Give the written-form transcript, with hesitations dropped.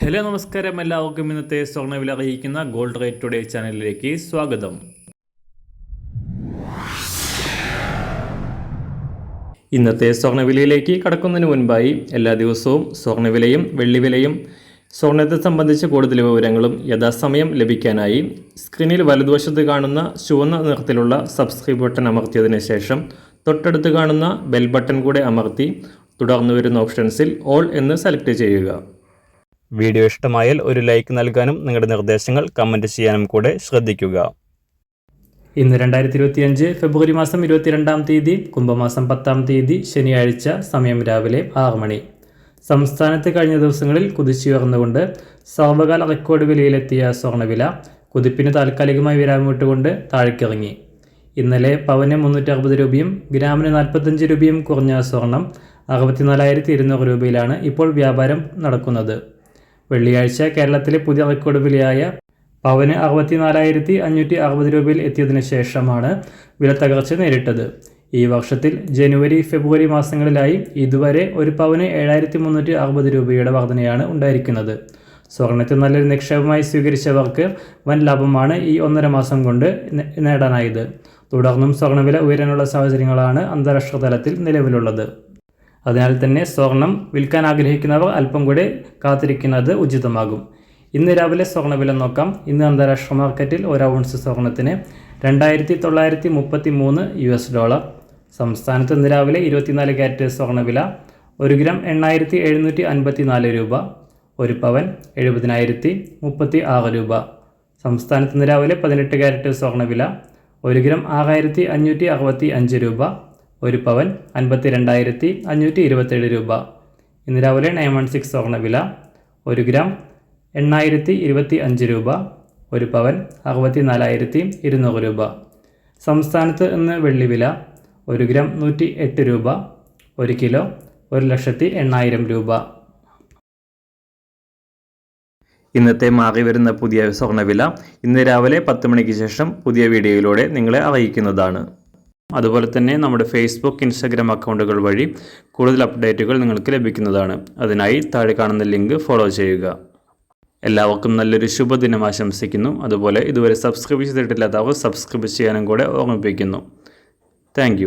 Hello നമസ്കാരം, എല്ലാവർക്കും ഇന്നത്തെ സ്വർണ്ണവില അറിയിക്കുന്ന ഗോൾഡ് റേറ്റ് ടുഡേ ചാനലിലേക്ക് സ്വാഗതം. ഇന്നത്തെ സ്വർണ്ണവിലയിലേക്ക് കടക്കുന്നതിന് മുൻപായി എല്ലാ ദിവസവും സ്വർണ്ണവിലയും വെള്ളിവിലയും സ്വർണ്ണത്തെ സംബന്ധിച്ച് കൂടുതൽ വിവരങ്ങളും യഥാസമയം ലഭിക്കാനായി സ്ക്രീനിൽ വലതുവശത്ത് കാണുന്ന ചുവന്ന നിറത്തിലുള്ള സബ്സ്ക്രൈബ് ബട്ടൺ അമർത്തിയതിനു ശേഷം തൊട്ടടുത്ത് കാണുന്ന ബെൽ ബട്ടൺ കൂടെ അമർത്തി തുടർന്ന് വരുന്ന ഓപ്ഷൻസിൽ ഓൾ എന്ന് സെലക്ട് ചെയ്യുക. വീഡിയോ ഇഷ്ടമായാൽ ഒരു ലൈക്ക് നൽകാനും നിങ്ങളുടെ നിർദ്ദേശങ്ങൾ കമൻറ്റ് ചെയ്യാനും കൂടെ ശ്രദ്ധിക്കുക. ഇന്ന് 2025 ഫെബ്രുവരി മാസം 22-ാം തീയതി കുംഭമാസം 10-ാം തീയതി ശനിയാഴ്ച, സമയം രാവിലെ 6 മണി. സംസ്ഥാനത്ത് കഴിഞ്ഞ ദിവസങ്ങളിൽ കുതിച്ചുയർന്നുകൊണ്ട് സർവകാല റെക്കോർഡ് വിലയിലെത്തിയ സ്വർണ്ണവില കുതിപ്പിന് താൽക്കാലികമായി വിരാമമിട്ടുകൊണ്ട് താഴേക്കിറങ്ങി. ഇന്നലെ പവന് 360 രൂപയും ഗ്രാമിന് 45 രൂപയും കുറഞ്ഞ സ്വർണം 64,200 രൂപയിലാണ് ഇപ്പോൾ വ്യാപാരം നടക്കുന്നത്. വെള്ളിയാഴ്ച കേരളത്തിലെ പുതിയ റെക്കോർഡ് വിലയായ പവന് 64,560 രൂപയിൽ എത്തിയതിനു ശേഷമാണ് വില തകർച്ച നേരിട്ടത്. ഈ വർഷത്തിൽ ജനുവരി ഫെബ്രുവരി മാസങ്ങളിലായി ഇതുവരെ ഒരു പവന് 7,360 രൂപയുടെ വർധനയാണ് ഉണ്ടായിരിക്കുന്നത്. സ്വർണ്ണത്തെ നല്ലൊരു നിക്ഷേപമായി സ്വീകരിച്ചവർക്ക് വൻ ലാഭമാണ് ഈ 1.5 മാസം കൊണ്ട് നേടാനായത്. തുടർന്നും സ്വർണ്ണവില ഉയരാനുള്ള സാഹചര്യങ്ങളാണ് അന്താരാഷ്ട്ര തലത്തിൽ നിലവിലുള്ളത്. അതിനാൽ തന്നെ സ്വർണം വിൽക്കാൻ ആഗ്രഹിക്കുന്നവർ അല്പം കൂടെ കാത്തിരിക്കുന്നത് ഉചിതമാകും. ഇന്ന് രാവിലെ സ്വർണ്ണവില നോക്കാം. ഇന്ന് അന്താരാഷ്ട്ര മാർക്കറ്റിൽ ഒരു ഔൺസ് സ്വർണത്തിന് $2,933. സംസ്ഥാനത്ത് ഇന്ന് രാവിലെ 24 ക്യാരറ്റ് സ്വർണ്ണവില 1 ഗ്രാം 8,754 രൂപ, 1 പവൻ 70,036 രൂപ. സംസ്ഥാനത്ത് ഇന്ന് രാവിലെ 18 ക്യാരറ്റ് സ്വർണ്ണവില 1 ഗ്രാം 6,565 രൂപ, 1 പവൻ 52,527 രൂപ. ഇന്ന് രാവിലെ 916 സ്വർണ്ണവില 1 ഗ്രാം 8,025 രൂപ, 1 പവൻ 64,200 രൂപ. സംസ്ഥാനത്ത് ഇന്ന് വെള്ളിവില 1 ഗ്രാം 108 രൂപ, 1 കിലോ 1,80,000 രൂപ. ഇന്നത്തെ മാറി വരുന്ന പുതിയ സ്വർണ്ണവില ഇന്ന് രാവിലെ 10 മണിക്ക് ശേഷം പുതിയ വീഡിയോയിലൂടെ നിങ്ങളെ അറിയിക്കുന്നതാണ്. അതുപോലെ തന്നെ നമ്മുടെ ഫേസ്ബുക്ക്, ഇൻസ്റ്റാഗ്രാം അക്കൗണ്ടുകൾ വഴി കൂടുതൽ അപ്ഡേറ്റുകൾ നിങ്ങൾക്ക് ലഭിക്കുന്നതാണ്. അതിനായി താഴെ കാണുന്ന ലിങ്ക് ഫോളോ ചെയ്യുക. എല്ലാവർക്കും നല്ലൊരു ശുഭദിനം ആശംസിക്കുന്നു. അതുപോലെ ഇതുവരെ സബ്സ്ക്രൈബ് ചെയ്തിട്ടില്ലാത്തവർ സബ്സ്ക്രൈബ് ചെയ്യാനും കൂടെ ഓർമ്മിപ്പിക്കുന്നു. താങ്ക്